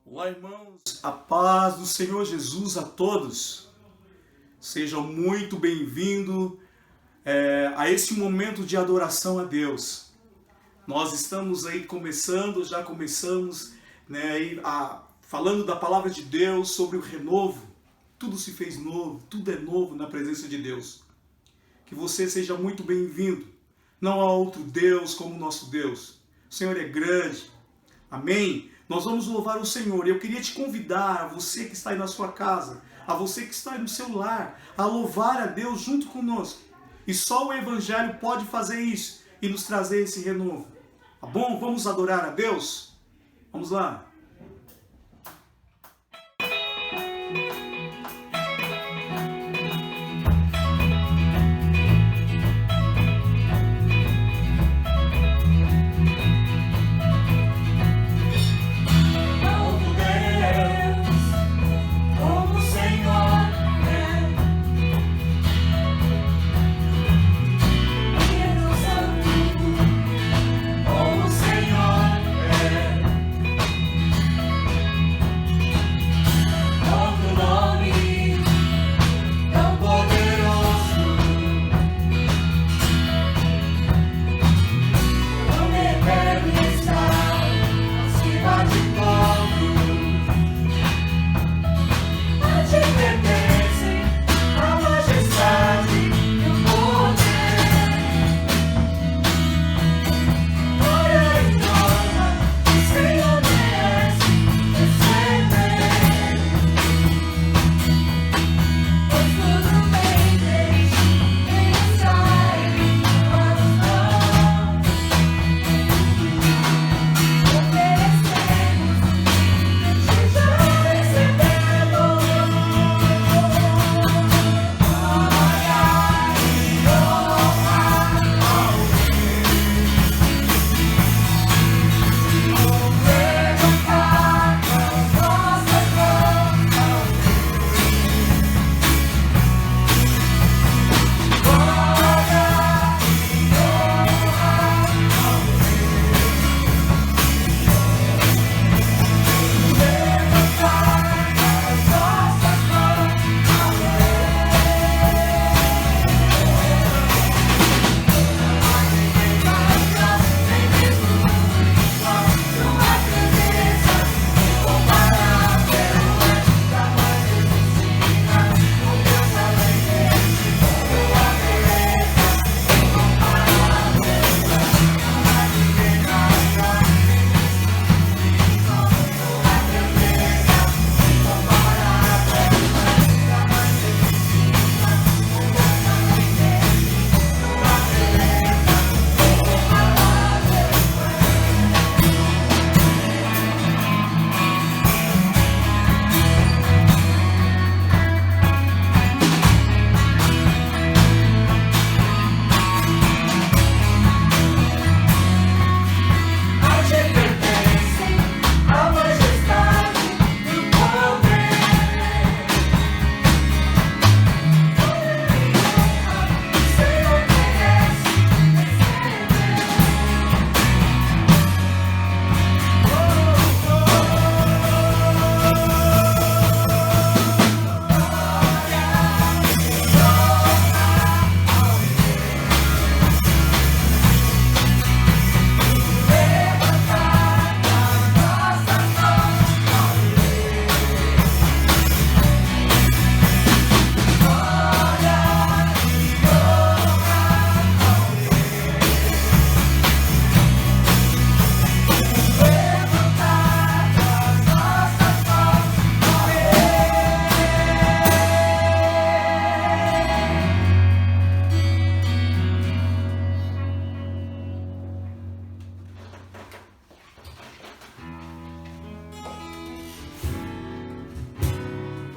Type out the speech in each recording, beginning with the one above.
Olá, irmãos, a paz do Senhor Jesus a todos. Sejam muito bem-vindos a esse momento de adoração a Deus. Nós estamos aí já começamos falando da palavra de Deus sobre o renovo. Tudo se fez novo, tudo é novo na presença de Deus. Que você seja muito bem-vindo. Não há outro Deus como o nosso Deus. O Senhor é grande. Amém? Nós vamos louvar o Senhor. Eu queria te convidar, a você que está aí na sua casa, a você que está aí no seu lar, a louvar a Deus junto conosco. E só o Evangelho pode fazer isso e nos trazer esse renovo. Tá bom? Vamos adorar a Deus? Vamos lá.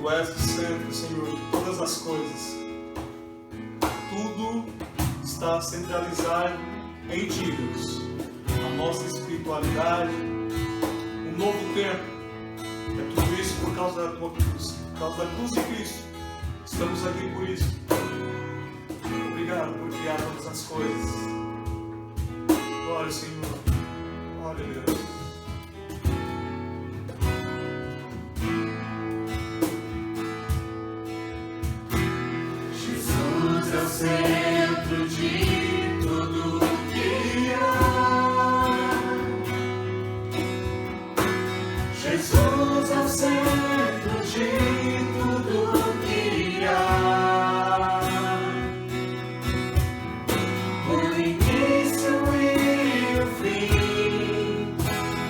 Tu és o centro, Senhor, de todas as coisas. Tudo está centralizado em Ti, Deus. A nossa espiritualidade, um novo tempo. É tudo isso por causa da Tua cruz. Por causa da cruz de Cristo. Estamos aqui por isso. Obrigado por criar todas as coisas. Glória, Senhor. Glória a Deus. centro de tudo que há. Jesus é o centro de tudo que há. O início e o fim,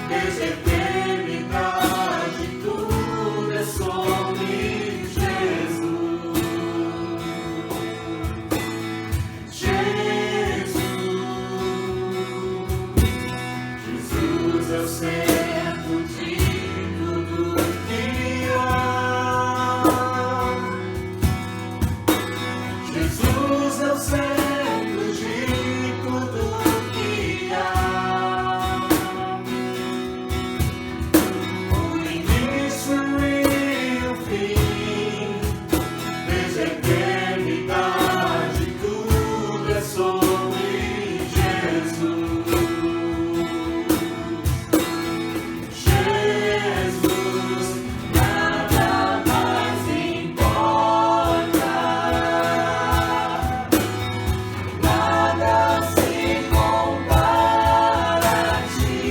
desde a eternidade, tudo é sobre Jesus. Jesus é o centro de tudo que há. Jesus é o centro de tudo que há. O início e o fim, desde a eternidade, tudo é sobre Jesus. Jesus, nada mais importa, nada se compara a ti.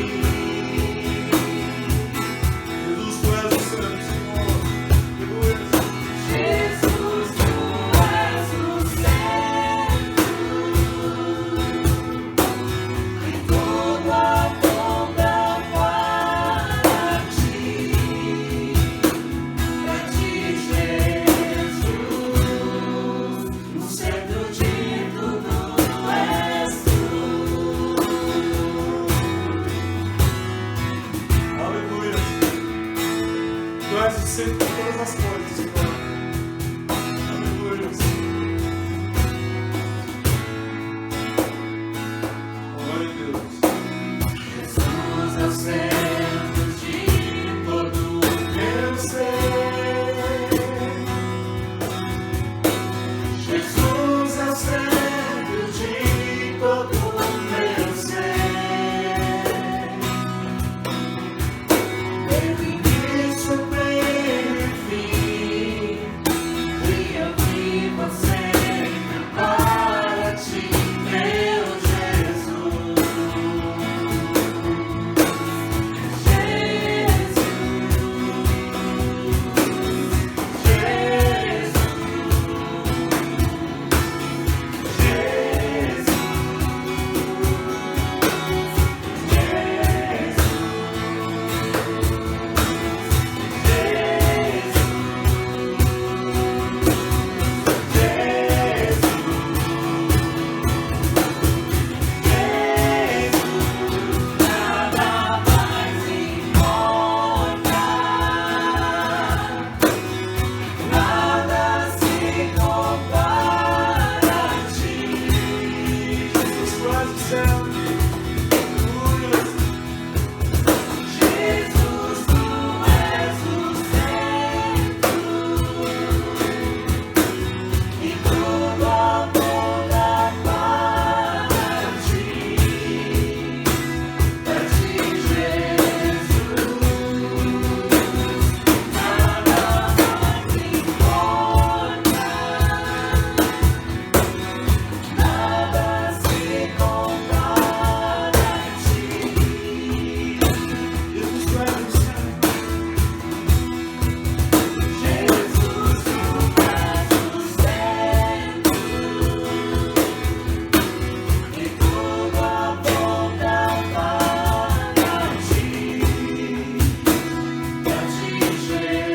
Jesus, tu és o Senhor, Senhor. Jesus, tu és o centro e tudo aponta para ti, Jesus. O centro de tudo és tu. Aleluia. Tu és o centro de todas as coisas, Senhor. Aleluia. Glória a Deus. Jesus é o centro de todo o meu ser. Jesus é o centro de todo o meu ser. Desde o início e o fim, e eu vivo sempre para ti, meu Jesus. Nada mais importa, nada se compara a ti. Jesus, tu és o céu. Jesus, tu és o centro e tudo aponta para ti, Jesus. Nada mais importa, nada se compara a ti. Jesus, tu és o centro. Jesus, tu és o centro e tudo aponta para ti, Jesus.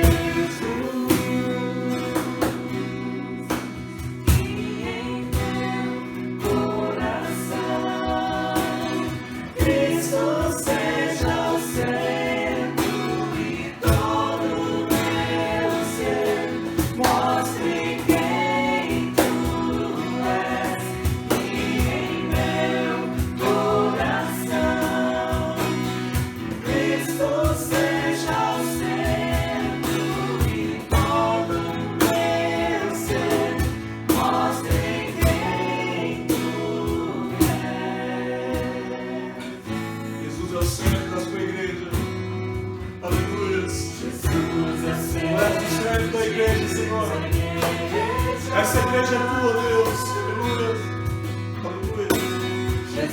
E em teu coração, Cristo seja o centro e todo o meu ser mostre quem tu és. E em meu coração, Cristo seja o centro e todo o meu ser mostre quem tu és. Jesus é o centro da sua igreja. Aleluia. Jesus é o centro da igreja, Senhor. Essa igreja é tua, Deus.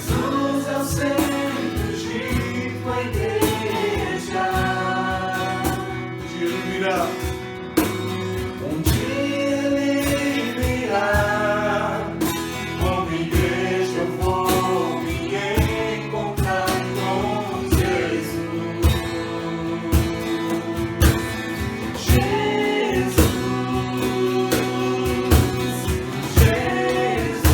Jesus é o centro de tua igreja. Ele virá. Um dia ele virá. Como igreja eu vou me encontrar com Jesus. Jesus, Jesus, Jesus.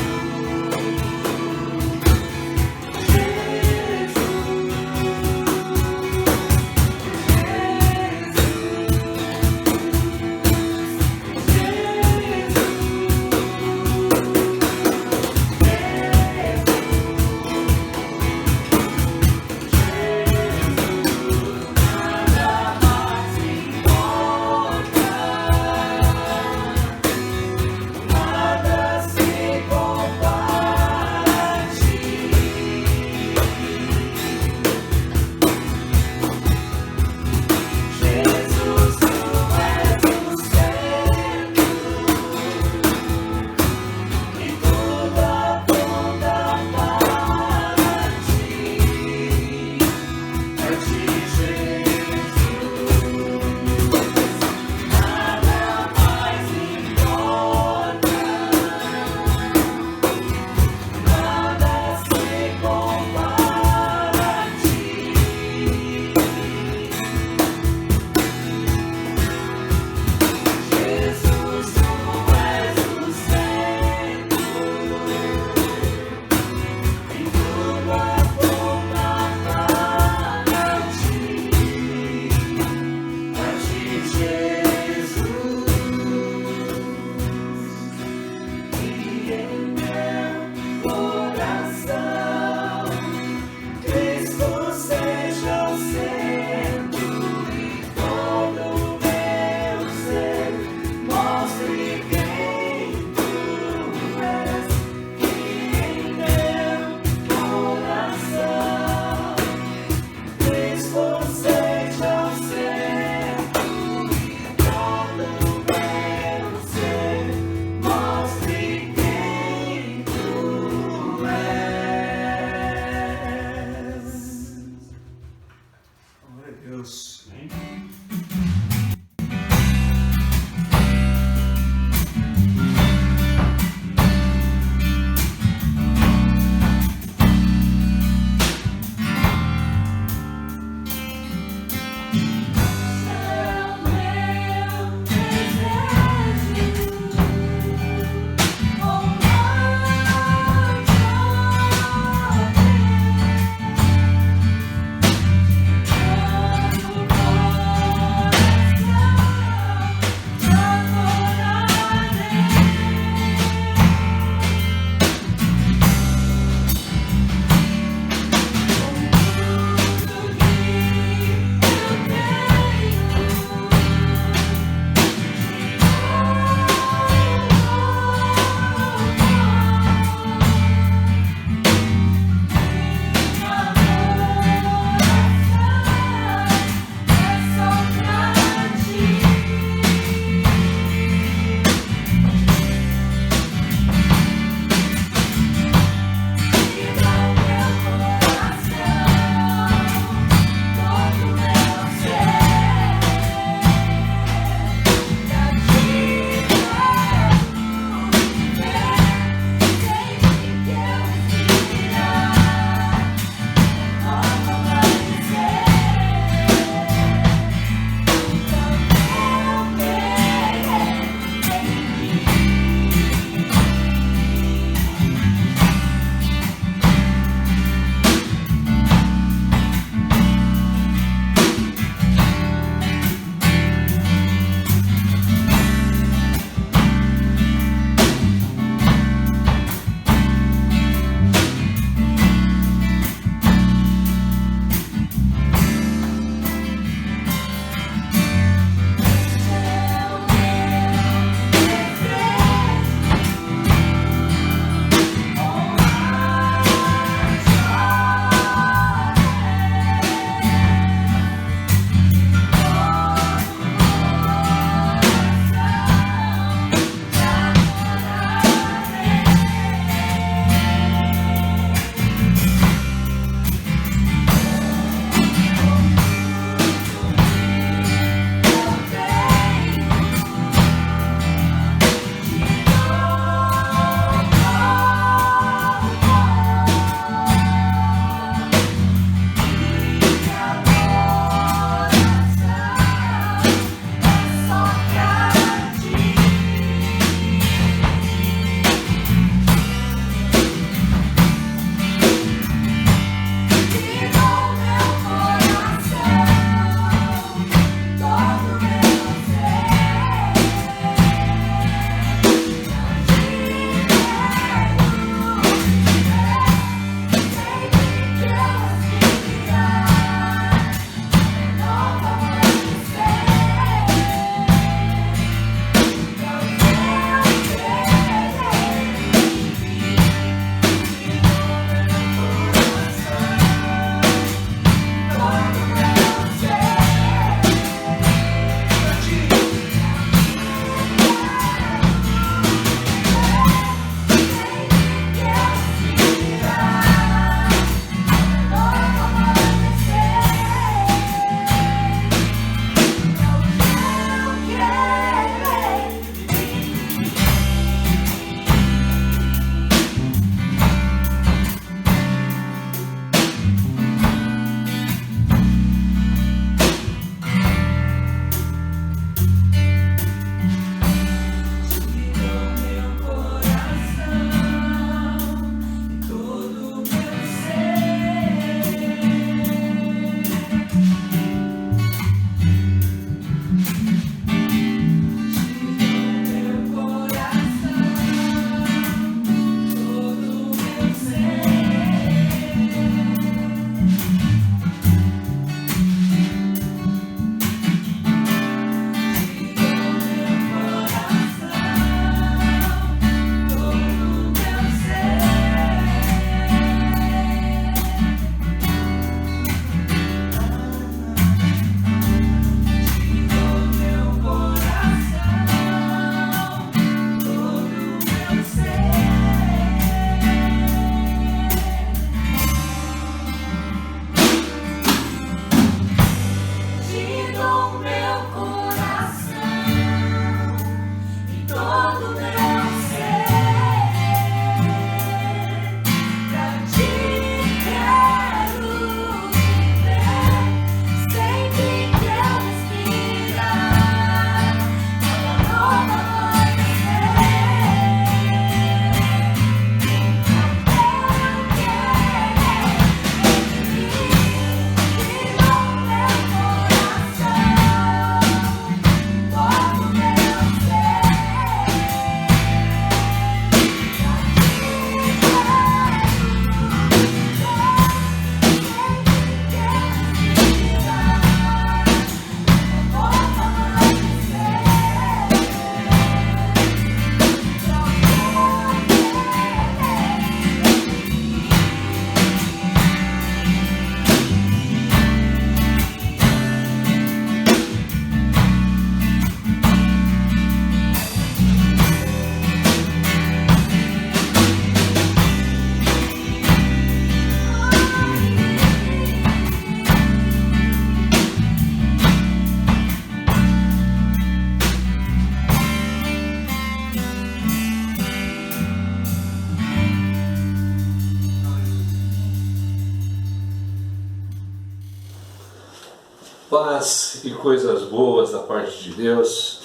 Paz e coisas boas da parte de Deus.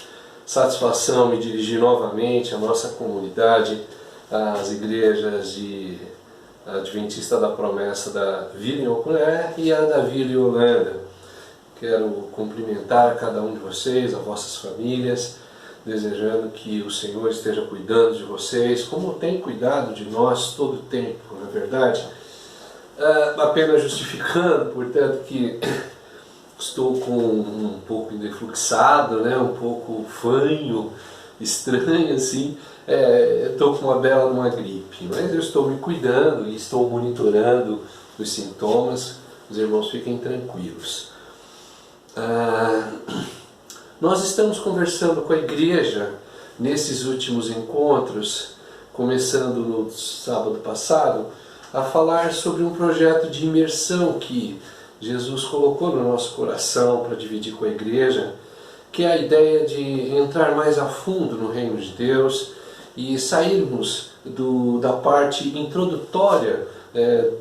Satisfação me dirigir novamente à nossa comunidade, às igrejas de Adventista da Promessa da Vila em Oculé e a da Vila em Holanda. Quero cumprimentar cada um de vocês, as vossas famílias, desejando que o Senhor esteja cuidando de vocês, como tem cuidado de nós todo o tempo, não é verdade? Apenas justificando, portanto, que estou com um pouco indefluxado, né? Um pouco fanho, estranho assim. Estou com uma bela numa gripe, mas eu estou me cuidando e estou monitorando os sintomas. Os irmãos fiquem tranquilos. Nós estamos conversando com a igreja nesses últimos encontros, começando no sábado passado, a falar sobre um projeto de imersão que Jesus colocou no nosso coração para dividir com a igreja, que é a ideia de entrar mais a fundo no reino de Deus e sairmos da parte introdutória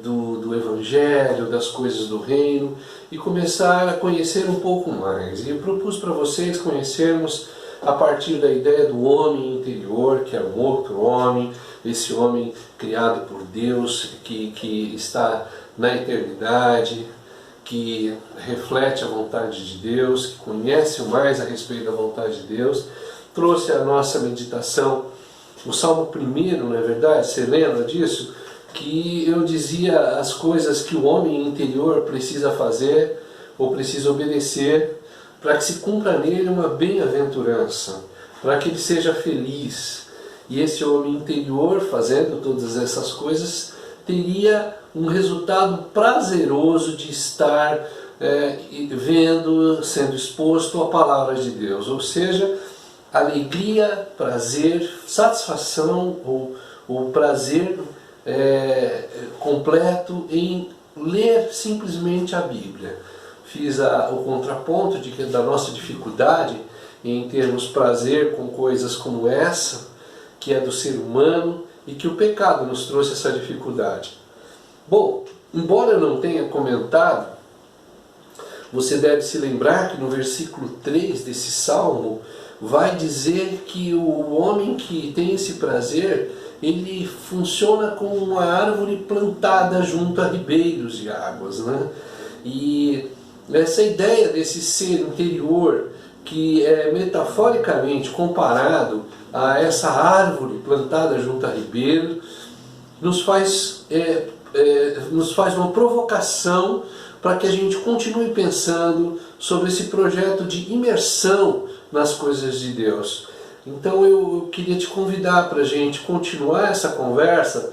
do Evangelho, das coisas do reino, e começar a conhecer um pouco mais. E eu propus para vocês conhecermos a partir da ideia do homem interior, que é um outro homem, esse homem criado por Deus, que está na eternidade, que reflete a vontade de Deus, que conhece mais a respeito da vontade de Deus. Trouxe a nossa meditação o Salmo 1, não é verdade? Você lembra disso? Que eu dizia as coisas que o homem interior precisa fazer ou precisa obedecer para que se cumpra nele uma bem-aventurança, para que ele seja feliz. E esse homem interior, fazendo todas essas coisas, teria um resultado prazeroso de estar vendo, sendo exposto à palavra de Deus. Ou seja, alegria, prazer, satisfação ou prazer completo em ler simplesmente a Bíblia. Fiz o contraponto da nossa dificuldade em termos prazer com coisas como essa, que é do ser humano, e que o pecado nos trouxe essa dificuldade. Bom, embora eu não tenha comentado, você deve se lembrar que no versículo 3 desse salmo vai dizer que o homem que tem esse prazer, ele funciona como uma árvore plantada junto a ribeiros de águas, né? E essa ideia desse ser interior, que é metaforicamente comparado a essa árvore plantada junto a ribeiro, nos faz uma provocação para que a gente continue pensando sobre esse projeto de imersão nas coisas de Deus. Então eu queria te convidar para a gente continuar essa conversa,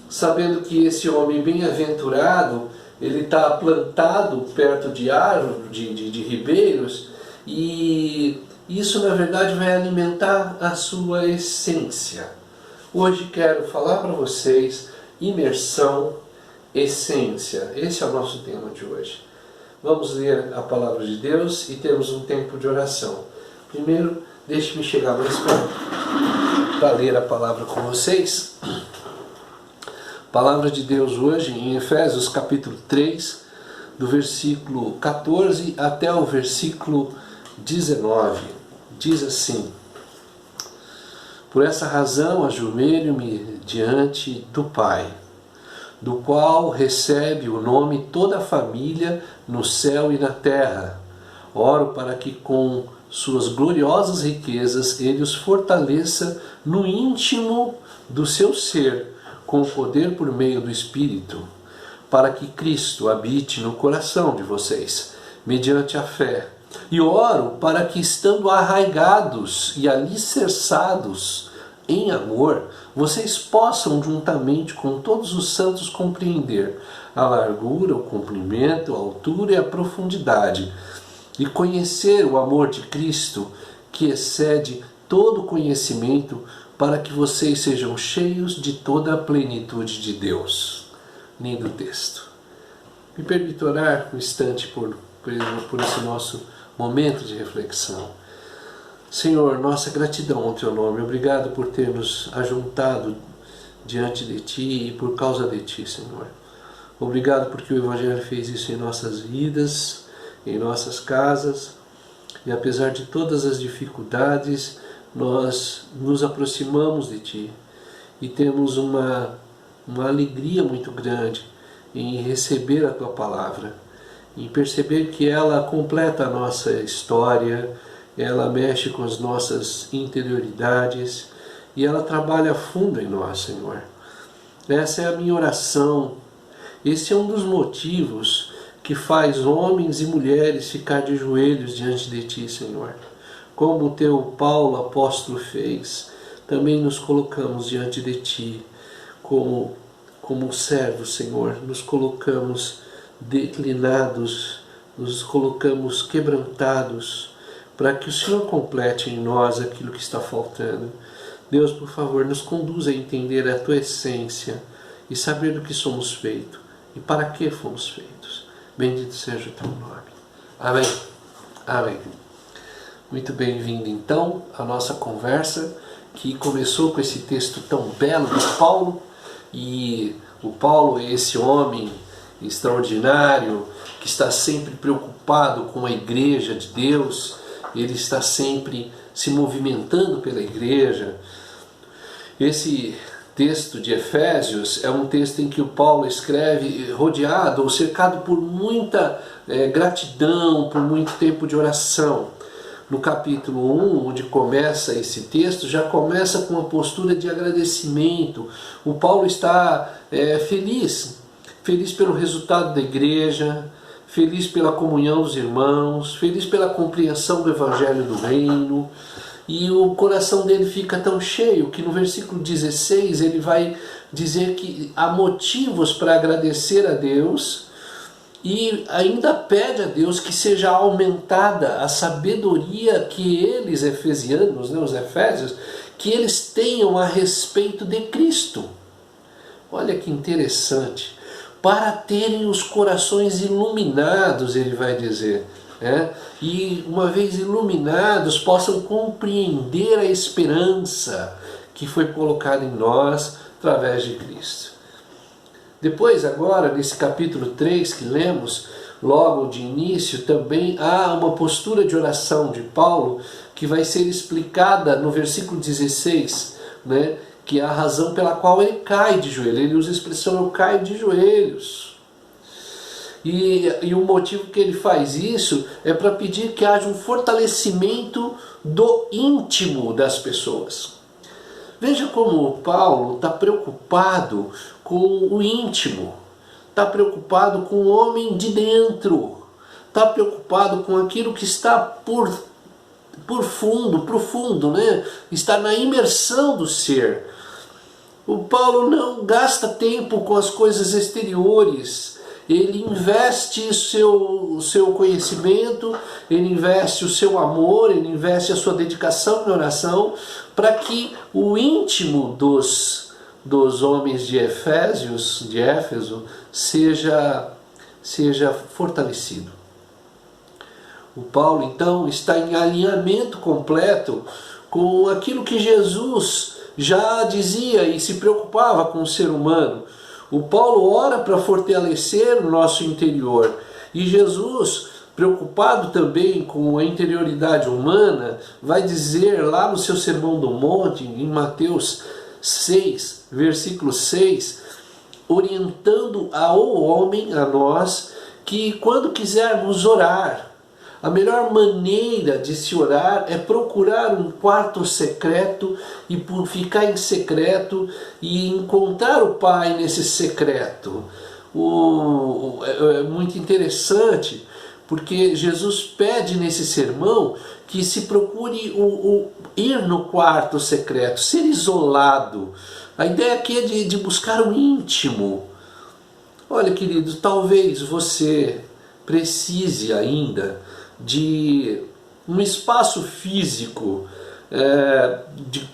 sabendo que esse homem bem-aventurado, ele está plantado perto de árvores, de ribeiros, e isso na verdade vai alimentar a sua essência. Hoje quero falar para vocês imersão, essência. Esse é o nosso tema de hoje. Vamos ler a palavra de Deus e temos um tempo de oração. Primeiro, deixe-me chegar mais perto para ler a palavra com vocês. Palavra de Deus hoje em Efésios capítulo 3, do versículo 14 até o versículo 19. Diz assim: Por essa razão ajoelho-me diante do Pai, do qual recebe o nome toda a família no céu e na terra. Oro para que com suas gloriosas riquezas ele os fortaleça no íntimo do seu ser, com o poder por meio do Espírito, para que Cristo habite no coração de vocês, mediante a fé. E oro para que, estando arraigados e alicerçados em amor, vocês possam, juntamente com todos os santos, compreender a largura, o comprimento, a altura e a profundidade, e conhecer o amor de Cristo, que excede todo conhecimento, para que vocês sejam cheios de toda a plenitude de Deus. Lindo texto. Me permito orar um instante por esse nosso momento de reflexão. Senhor, nossa gratidão ao Teu nome. Obrigado por ter nos ajuntado diante de Ti e por causa de Ti, Senhor. Obrigado porque o Evangelho fez isso em nossas vidas em nossas casas, e apesar de todas as dificuldades, nós nos aproximamos de Ti e temos uma alegria muito grande em receber a Tua Palavra, em perceber que ela completa a nossa história, ela mexe com as nossas interioridades e ela trabalha a fundo em nós, Senhor. Essa é a minha oração. Esse é um dos motivos que faz homens e mulheres ficar de joelhos diante de Ti, Senhor. Como o Teu Paulo, apóstolo, fez, também nos colocamos diante de Ti como servos, Senhor. Nos colocamos declinados, nos colocamos quebrantados, para que o Senhor complete em nós aquilo que está faltando. Deus, por favor, nos conduza a entender a Tua essência e saber do que somos feitos e para que fomos feitos. Bendito seja o Teu nome. Amém. Amém. Muito bem-vindo, então, à nossa conversa, que começou com esse texto tão belo de Paulo. E o Paulo é esse homem extraordinário que está sempre preocupado com a igreja de Deus. Ele está sempre se movimentando pela igreja. Esse texto de Efésios é um texto em que o Paulo escreve rodeado ou cercado por muita gratidão, por muito tempo de oração. No capítulo 1, onde começa esse texto, já começa com uma postura de agradecimento. O Paulo está feliz pelo resultado da igreja, feliz pela comunhão dos irmãos, feliz pela compreensão do Evangelho do Reino, e o coração dele fica tão cheio que no versículo 16 ele vai dizer que há motivos para agradecer a Deus e ainda pede a Deus que seja aumentada a sabedoria que eles, efesianos, os efésios, que eles tenham a respeito de Cristo. Olha que interessante. Para terem os corações iluminados, ele vai dizer, e uma vez iluminados, possam compreender a esperança que foi colocada em nós através de Cristo. Depois, agora, nesse capítulo 3 que lemos, logo de início, também há uma postura de oração de Paulo que vai ser explicada no versículo 16, que é a razão pela qual ele cai de joelhos. Ele usa a expressão "eu caio de joelhos". E o motivo que ele faz isso é para pedir que haja um fortalecimento do íntimo das pessoas. Veja como Paulo está preocupado com o íntimo, está preocupado com o homem de dentro, está preocupado com aquilo que está por profundo, está na imersão do ser. O Paulo não gasta tempo com as coisas exteriores, ele investe o seu conhecimento, ele investe o seu amor, ele investe a sua dedicação na oração, para que o íntimo dos homens de Éfeso, seja fortalecido. O Paulo, então, está em alinhamento completo com aquilo que Jesus já dizia e se preocupava com o ser humano. O Paulo ora para fortalecer o nosso interior. E Jesus, preocupado também com a interioridade humana, vai dizer lá no seu Sermão do Monte, em Mateus 6, versículo 6, orientando ao homem, a nós, que quando quisermos orar, a melhor maneira de se orar é procurar um quarto secreto e por ficar em secreto e encontrar o Pai nesse secreto. É muito interessante, porque Jesus pede nesse sermão que se procure ir no quarto secreto, ser isolado. A ideia aqui é de buscar o íntimo. Olha, querido, talvez você precise ainda de um espaço físico, de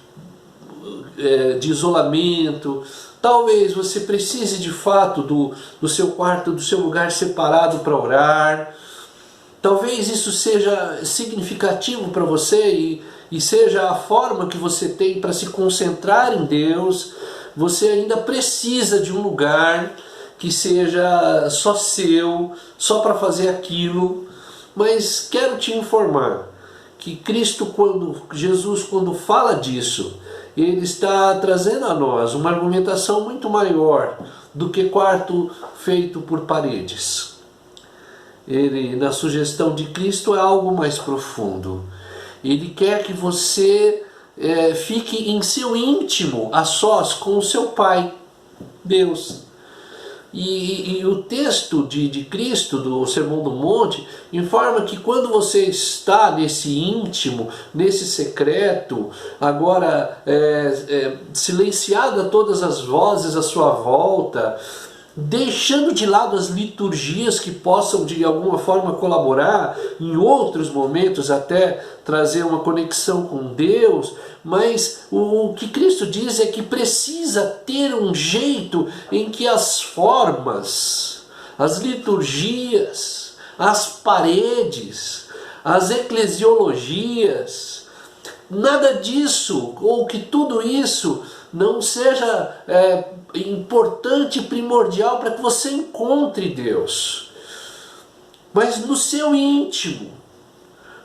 isolamento. Talvez você precise de fato do seu quarto, do seu lugar separado para orar. Talvez isso seja significativo para você e seja a forma que você tem para se concentrar em Deus. Você ainda precisa de um lugar que seja só seu, só para fazer aquilo. Mas quero te informar que Jesus, quando fala disso, ele está trazendo a nós uma argumentação muito maior do que quarto feito por paredes. Ele, na sugestão de Cristo, é algo mais profundo. Ele quer que você fique em seu íntimo, a sós com o seu Pai, Deus. E o texto de Cristo, do Sermão do Monte, informa que quando você está nesse íntimo, nesse secreto, agora silenciado a todas as vozes à sua volta, deixando de lado as liturgias que possam de alguma forma colaborar, em outros momentos até trazer uma conexão com Deus, mas o que Cristo diz é que precisa ter um jeito em que as formas, as liturgias, as paredes, as eclesiologias, nada disso, ou que tudo isso não seja importante e primordial para que você encontre Deus. Mas no seu íntimo,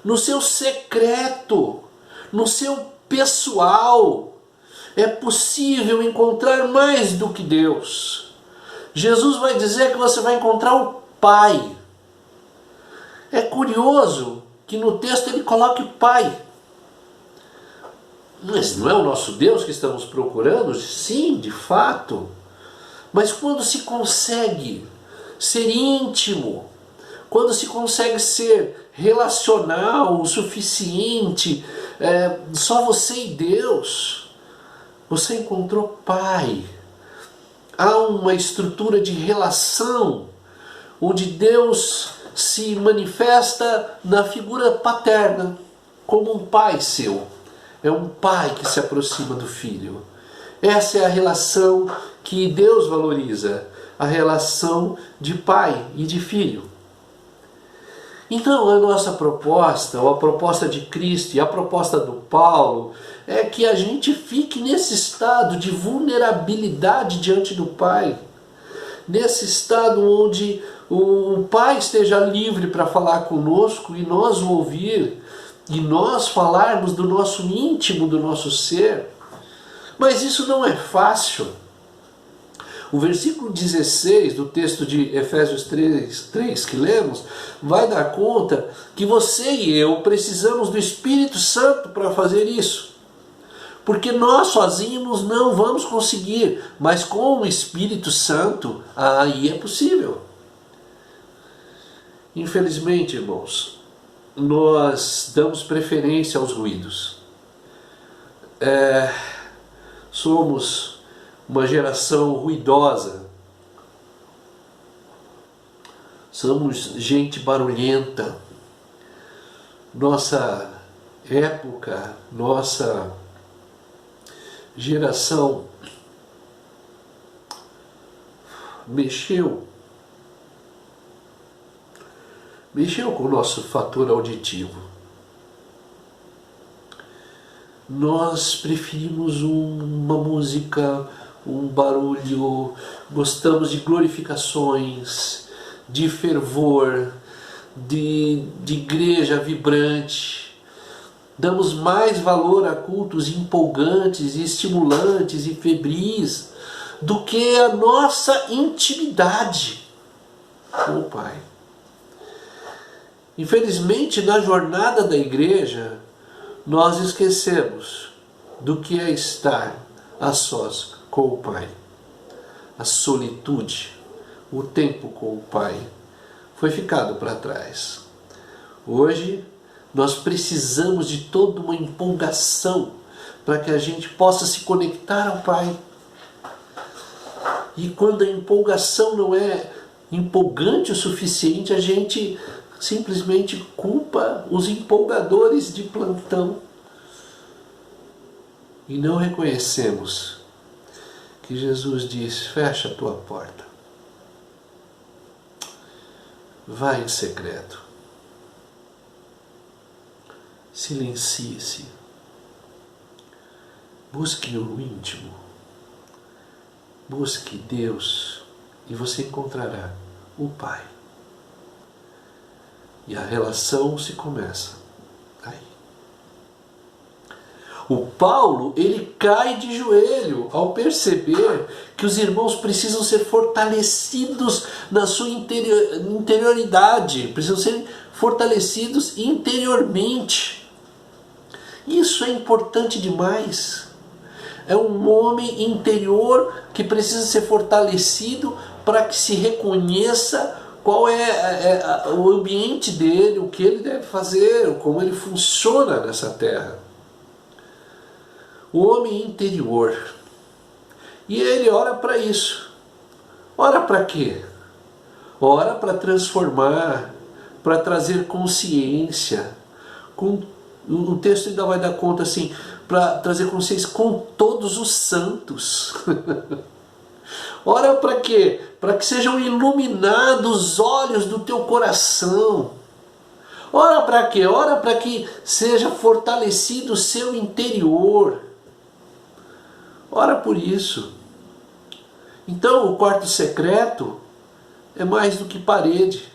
no seu secreto, no seu pessoal, é possível encontrar mais do que Deus. Jesus vai dizer que você vai encontrar o Pai. É curioso que no texto ele coloque Pai. Mas não é o nosso Deus que estamos procurando? Sim, de fato. Mas quando se consegue ser íntimo, quando se consegue ser relacional o suficiente, só você e Deus, você encontrou Pai. Há uma estrutura de relação onde Deus se manifesta na figura paterna, como um pai seu. É um pai que se aproxima do filho. Essa é a relação que Deus valoriza, a relação de pai e de filho. Então a nossa proposta, ou a proposta de Cristo e a proposta do Paulo, é que a gente fique nesse estado de vulnerabilidade diante do Pai. Nesse estado onde o Pai esteja livre para falar conosco e nós o ouvir, e nós falarmos do nosso íntimo, do nosso ser. Mas isso não é fácil. O versículo 16 do texto de Efésios 3 que lemos, vai dar conta que você e eu precisamos do Espírito Santo para fazer isso. Porque nós sozinhos não vamos conseguir, mas com o Espírito Santo, aí é possível. Infelizmente, irmãos, nós damos preferência aos ruídos. Somos uma geração ruidosa. Somos gente barulhenta. Nossa época, nossa geração mexeu com o nosso fator auditivo. Nós preferimos uma música, um barulho, gostamos de glorificações, de fervor, de igreja vibrante. Damos mais valor a cultos empolgantes, estimulantes e febris do que a nossa intimidade com o Pai. Infelizmente, na jornada da igreja, nós esquecemos do que é estar a sós com o Pai. A solitude, o tempo com o Pai, foi ficado para trás. Hoje, nós precisamos de toda uma empolgação para que a gente possa se conectar ao Pai. E quando a empolgação não é empolgante o suficiente, a gente simplesmente culpa os empolgadores de plantão. E não reconhecemos que Jesus diz: fecha a tua porta. Vai em secreto. Silencie-se. Busque o íntimo. Busque Deus e você encontrará o Pai. E a relação se começa aí. O Paulo, ele cai de joelho ao perceber que os irmãos precisam ser fortalecidos na sua interioridade, precisam ser fortalecidos interiormente. Isso é importante demais. É um homem interior que precisa ser fortalecido para que se reconheça qual é o ambiente dele, o que ele deve fazer, como ele funciona nessa terra. O homem interior. E ele ora para isso. Ora para quê? Ora para transformar, para trazer consciência. O texto ainda vai dar conta assim, para trazer consciência com todos os santos. Ora para quê? Para que sejam iluminados os olhos do teu coração. Ora para quê? Ora para que seja fortalecido o seu interior. Ora por isso. Então o quarto secreto é mais do que parede.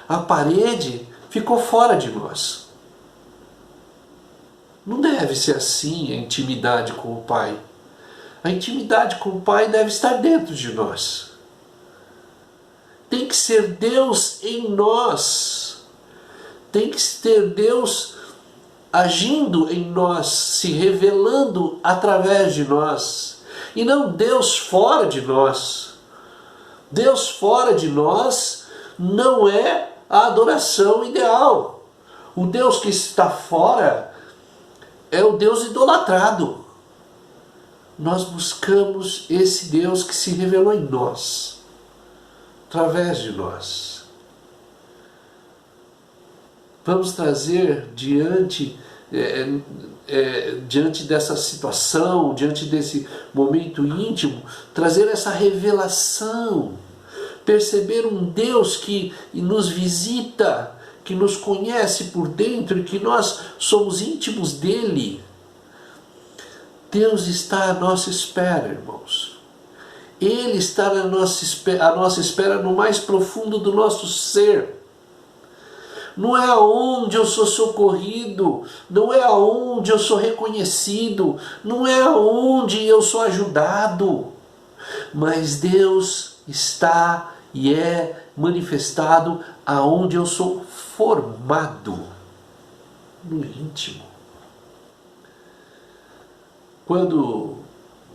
A parede ficou fora de nós. Não deve ser assim a intimidade com o Pai. A intimidade com o Pai deve estar dentro de nós. Tem que ser Deus em nós. Tem que ter Deus agindo em nós, se revelando através de nós. E não Deus fora de nós. Deus fora de nós não é a adoração ideal. O Deus que está fora é o Deus idolatrado. Nós buscamos esse Deus que se revelou em nós, através de nós. Vamos trazer diante dessa situação, diante desse momento íntimo, trazer essa revelação, perceber um Deus que nos visita, que nos conhece por dentro e que nós somos íntimos dele. Deus está à nossa espera, irmãos. Ele está à nossa espera no mais profundo do nosso ser. Não é aonde eu sou socorrido, não é aonde eu sou reconhecido, não é aonde eu sou ajudado. Mas Deus está e é manifestado aonde eu sou formado, no íntimo. Quando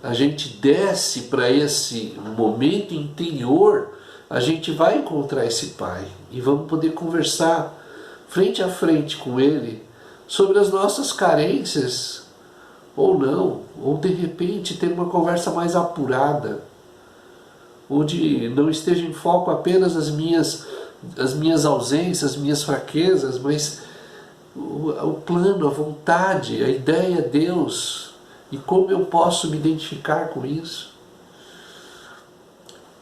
a gente desce para esse momento interior, a gente vai encontrar esse Pai e vamos poder conversar frente a frente com Ele sobre as nossas carências, ou não, ou de repente ter uma conversa mais apurada, onde não esteja em foco apenas as minhas ausências, as minhas fraquezas, mas o plano, a vontade, a ideia, Deus, e como eu posso me identificar com isso.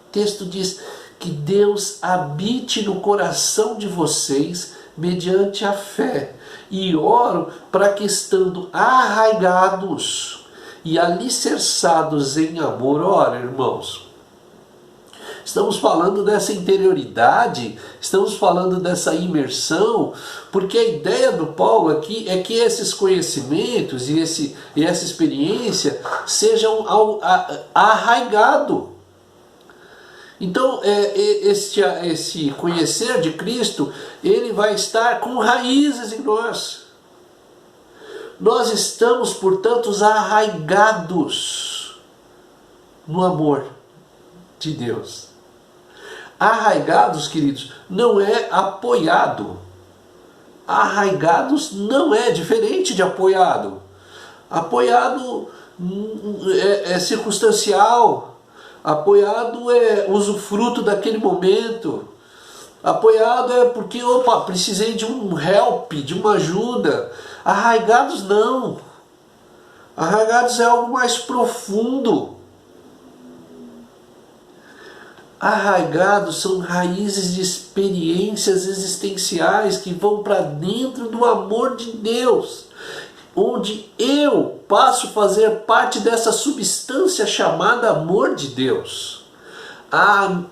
O texto diz que Deus habite no coração de vocês mediante a fé. E oro para que, estando arraigados e alicerçados em amor, ora, irmãos, estamos falando dessa interioridade, estamos falando dessa imersão, porque a ideia do Paulo aqui é que esses conhecimentos e essa experiência sejam arraigados. Então, esse conhecer de Cristo, ele vai estar com raízes em nós. Nós estamos, portanto, arraigados no amor de Deus. Arraigados, queridos, não é apoiado. Arraigados não é diferente de apoiado. Apoiado é circunstancial. Apoiado é usufruto daquele momento. Apoiado é porque, precisei de um help, de uma ajuda. Arraigados não. Arraigados é algo mais profundo. Arraigados são raízes de experiências existenciais que vão para dentro do amor de Deus, onde eu passo a fazer parte dessa substância chamada amor de Deus.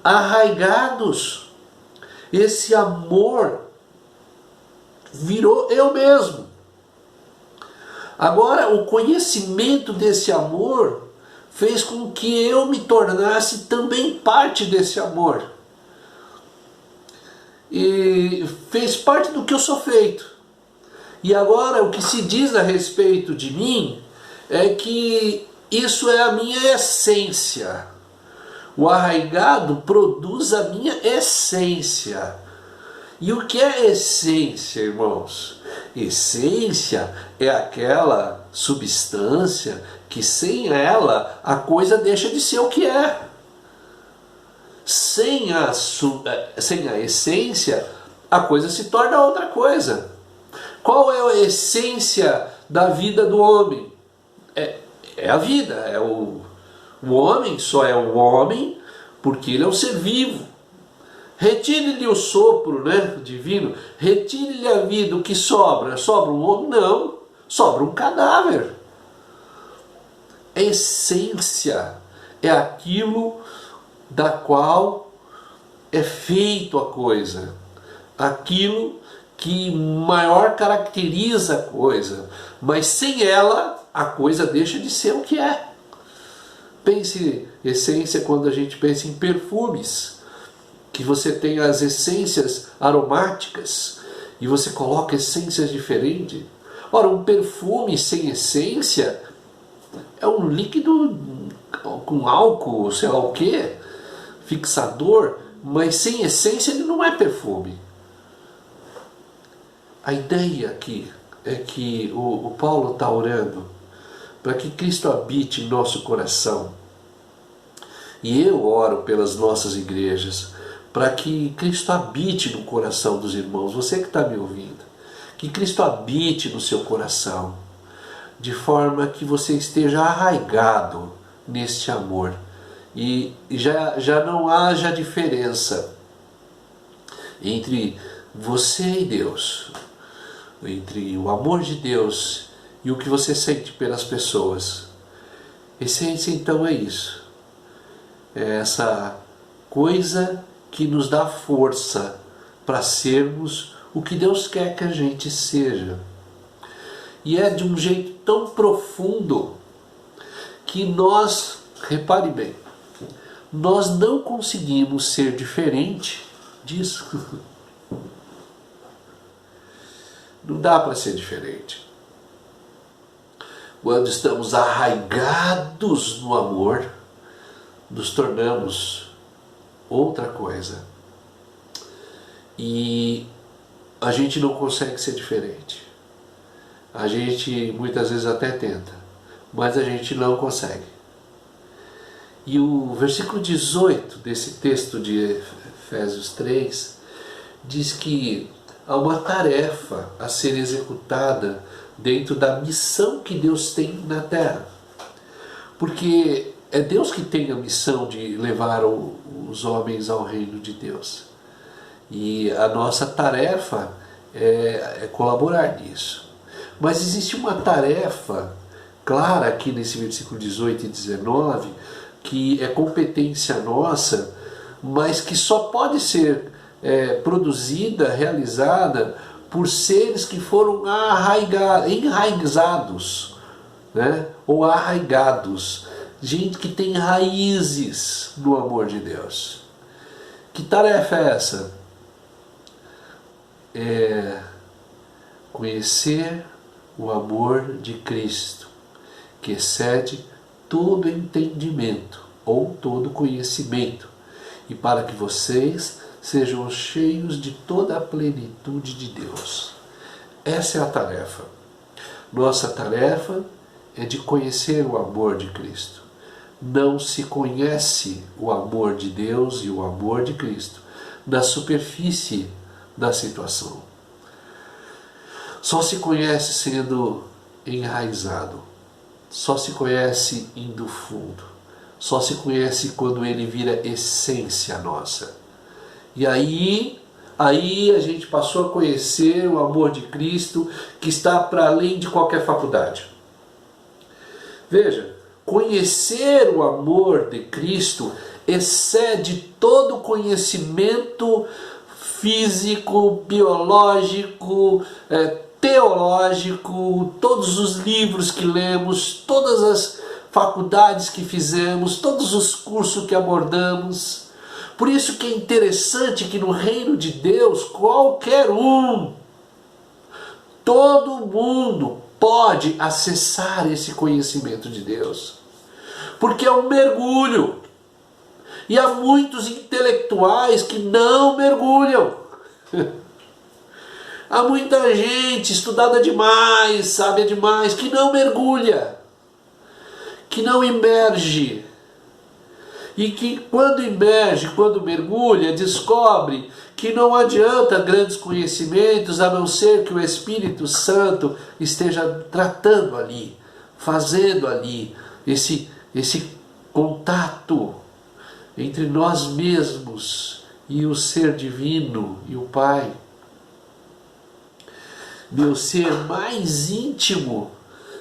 Arraigados, esse amor virou eu mesmo. Agora, o conhecimento desse amor fez com que eu me tornasse também parte desse amor. E fez parte do que eu sou feito. E agora o que se diz a respeito de mim é que isso é a minha essência. O arraigado produz a minha essência. E o que é essência, irmãos? Essência é aquela substância que sem ela a coisa deixa de ser o que é. Sem a essência, a coisa se torna outra coisa. Qual é a essência da vida do homem? É a vida. O homem só é um homem porque ele é um ser vivo. Retire-lhe o sopro, né, divino, retire-lhe a vida, o que sobra? Sobra um homem? Não, sobra um cadáver. Essência é aquilo da qual é feito a coisa, aquilo que maior caracteriza a coisa, mas sem ela a coisa deixa de ser o que é. Pense essência quando a gente pensa em perfumes, que você tem as essências aromáticas e você coloca essências diferentes. Ora, um perfume sem essência é um líquido com álcool, sei lá o que, fixador, mas sem essência ele não é perfume. A ideia aqui é que o Paulo está orando para que Cristo habite em nosso coração. E eu oro pelas nossas igrejas, para que Cristo habite no coração dos irmãos. Você que está me ouvindo, que Cristo habite no seu coração, de forma que você esteja arraigado neste amor. E já não haja diferença entre você e Deus, entre o amor de Deus e o que você sente pelas pessoas. Essência então é isso. É essa coisa que nos dá força para sermos o que Deus quer que a gente seja. E é de um jeito tão profundo que nós, repare bem, nós não conseguimos ser diferente disso. Não dá para ser diferente. Quando estamos arraigados no amor, nos tornamos outra coisa. E a gente não consegue ser diferente. A gente muitas vezes até tenta, mas a gente não consegue. E o versículo 18 desse texto de Efésios 3 diz que há uma tarefa a ser executada dentro da missão que Deus tem na terra. Porque é Deus que tem a missão de levar os homens ao reino de Deus. E a nossa tarefa é colaborar nisso. Mas existe uma tarefa clara aqui nesse versículo 18 e 19, que é competência nossa, mas que só pode ser produzida, realizada por seres que foram enraizados, né? Ou arraigados. Gente que tem raízes no amor de Deus. Que tarefa é essa? É conhecer o amor de Cristo, que excede todo entendimento ou todo conhecimento, e para que vocês sejam cheios de toda a plenitude de Deus. Essa é a tarefa. Nossa tarefa é de conhecer o amor de Cristo. Não se conhece o amor de Deus e o amor de Cristo na superfície da situação. Só se conhece sendo enraizado. Só se conhece indo fundo. Só se conhece quando ele vira essência nossa. E aí a gente passou a conhecer o amor de Cristo, que está para além de qualquer faculdade. Veja, conhecer o amor de Cristo excede todo conhecimento físico, biológico, teológico, todos os livros que lemos, todas as faculdades que fizemos, todos os cursos que abordamos. Por isso que é interessante que no reino de Deus, qualquer um, todo mundo pode acessar esse conhecimento de Deus. Porque é um mergulho. E há muitos intelectuais que não mergulham. Há muita gente estudada demais, sábia demais, que não mergulha, que não imerge. E que quando imerge, quando mergulha, descobre que não adianta grandes conhecimentos, a não ser que o Espírito Santo esteja tratando ali, fazendo ali esse contato entre nós mesmos e o ser divino e o Pai. Meu ser mais íntimo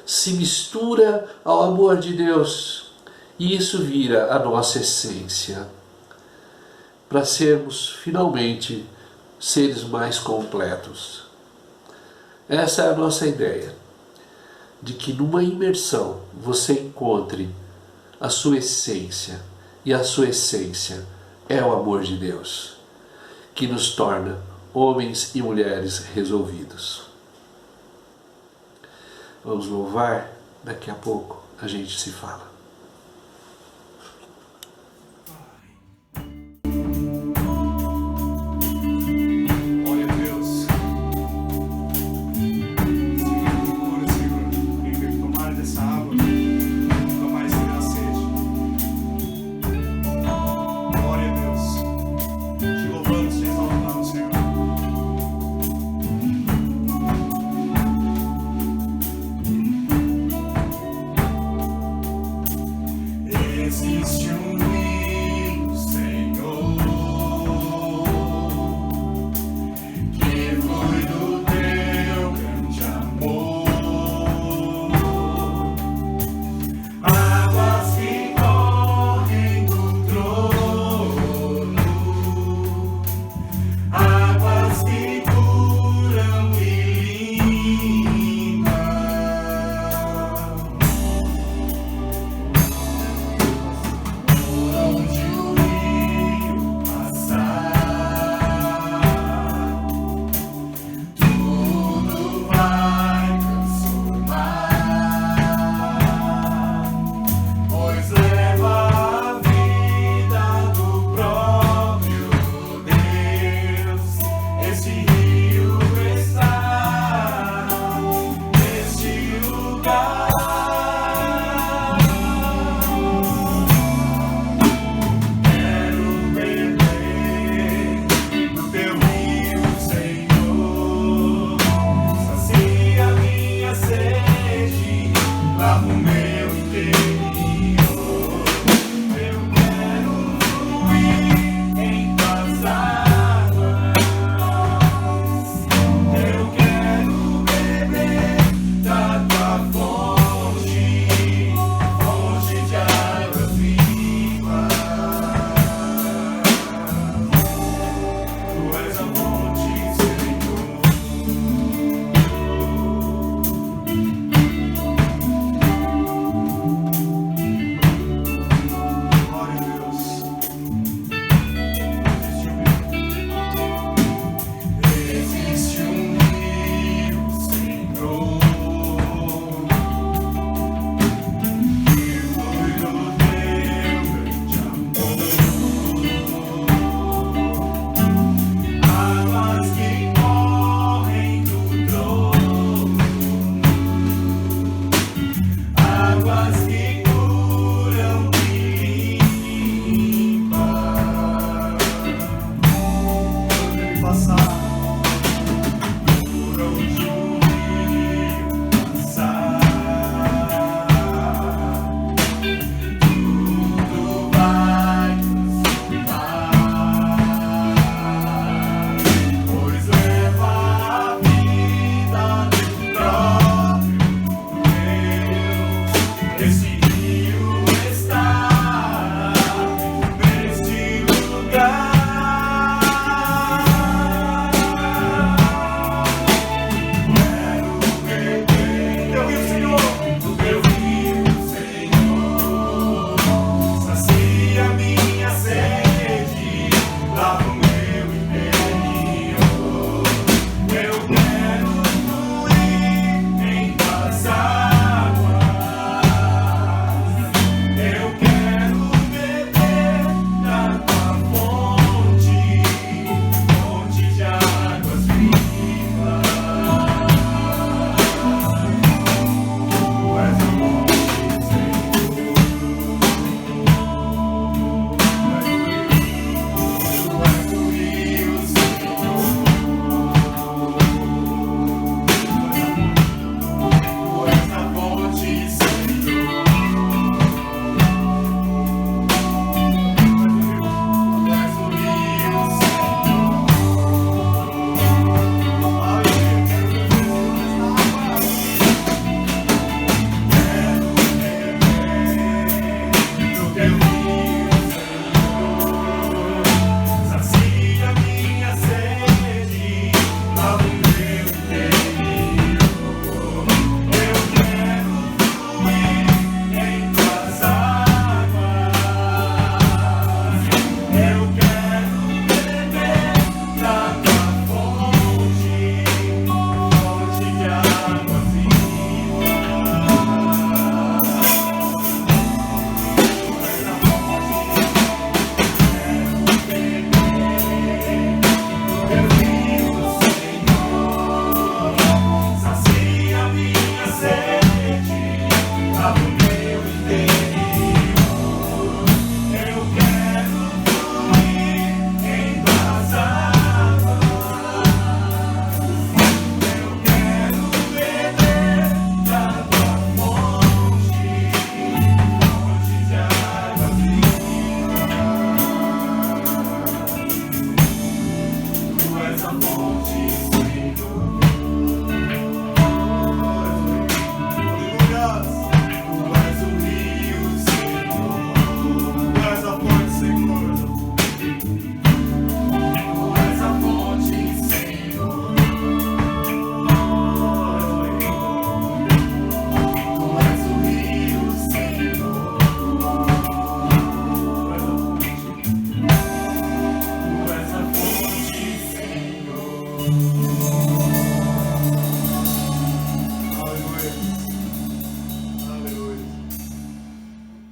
se mistura ao amor de Deus e isso vira a nossa essência, para sermos finalmente seres mais completos. Essa é a nossa ideia, de que numa imersão você encontre a sua essência, e a sua essência é o amor de Deus, que nos torna homens e mulheres resolvidos. Vamos louvar, daqui a pouco a gente se fala.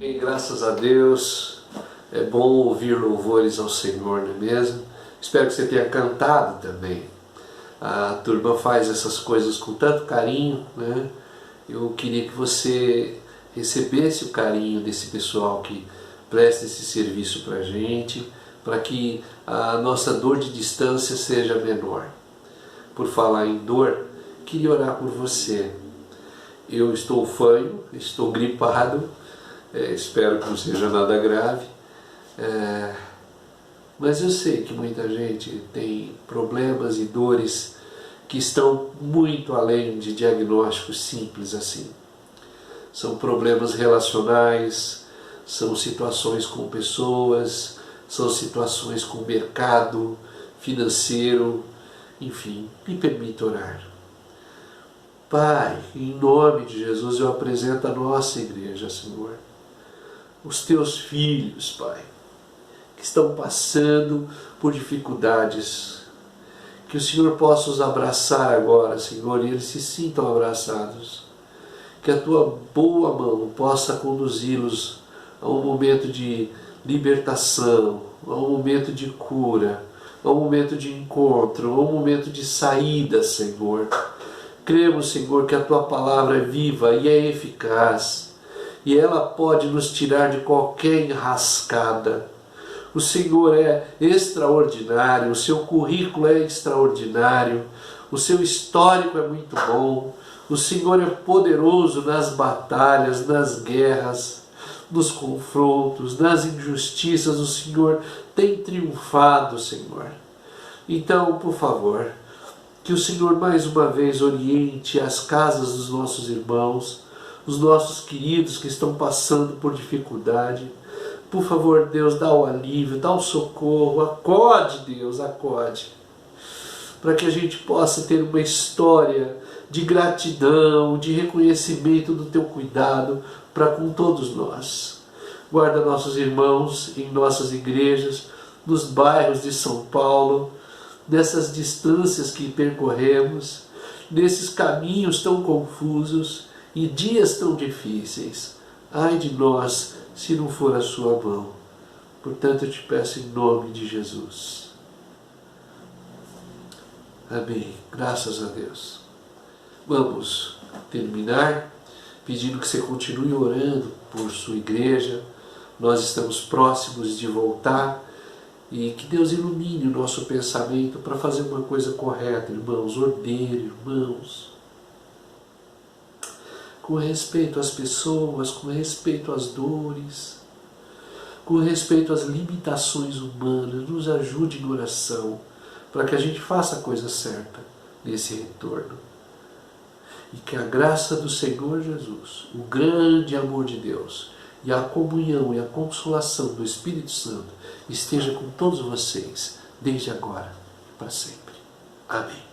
E graças a Deus, é bom ouvir louvores ao Senhor, não é mesmo? Espero que você tenha cantado também. A turma faz essas coisas com tanto carinho, né? Eu queria que você recebesse o carinho desse pessoal que presta esse serviço para a gente, para que a nossa dor de distância seja menor. Por falar em dor, queria orar por você. Eu estou fanho, estou gripado, espero que não seja nada grave, mas eu sei que muita gente tem problemas e dores que estão muito além de diagnósticos simples assim. São problemas relacionais, são situações com pessoas, são situações com o mercado financeiro, enfim, me permita orar. Pai, em nome de Jesus eu apresento a nossa igreja, Senhor. Os teus filhos, Pai, que estão passando por dificuldades. Que o Senhor possa os abraçar agora, Senhor, e eles se sintam abraçados. Que a tua boa mão possa conduzi-los a um momento de libertação, a um momento de cura, a um momento de encontro, a um momento de saída, Senhor. Cremos, Senhor, que a tua palavra é viva e é eficaz, e ela pode nos tirar de qualquer enrascada. O Senhor é extraordinário, o seu currículo é extraordinário, o seu histórico é muito bom, o Senhor é poderoso nas batalhas, nas guerras, nos confrontos, nas injustiças, o Senhor tem triunfado, Senhor. Então, por favor, que o Senhor mais uma vez oriente as casas dos nossos irmãos, os nossos queridos que estão passando por dificuldade. Por favor, Deus, dá o alívio, dá o socorro, acode, Deus, acode. Para que a gente possa ter uma história de gratidão, de reconhecimento do teu cuidado para com todos nós. Guarda nossos irmãos em nossas igrejas, nos bairros de São Paulo, nessas distâncias que percorremos, nesses caminhos tão confusos e dias tão difíceis. Ai de nós, se não for a sua mão. Portanto, eu te peço em nome de Jesus. Amém. Graças a Deus. Vamos terminar pedindo que você continue orando por sua igreja. Nós estamos próximos de voltar e que Deus ilumine o nosso pensamento para fazer uma coisa correta, irmãos. Ordeiro, irmãos. Com respeito às pessoas, com respeito às dores, com respeito às limitações humanas, nos ajude em oração, para que a gente faça a coisa certa nesse retorno. E que a graça do Senhor Jesus, o grande amor de Deus, e a comunhão e a consolação do Espírito Santo esteja com todos vocês, desde agora e para sempre. Amém.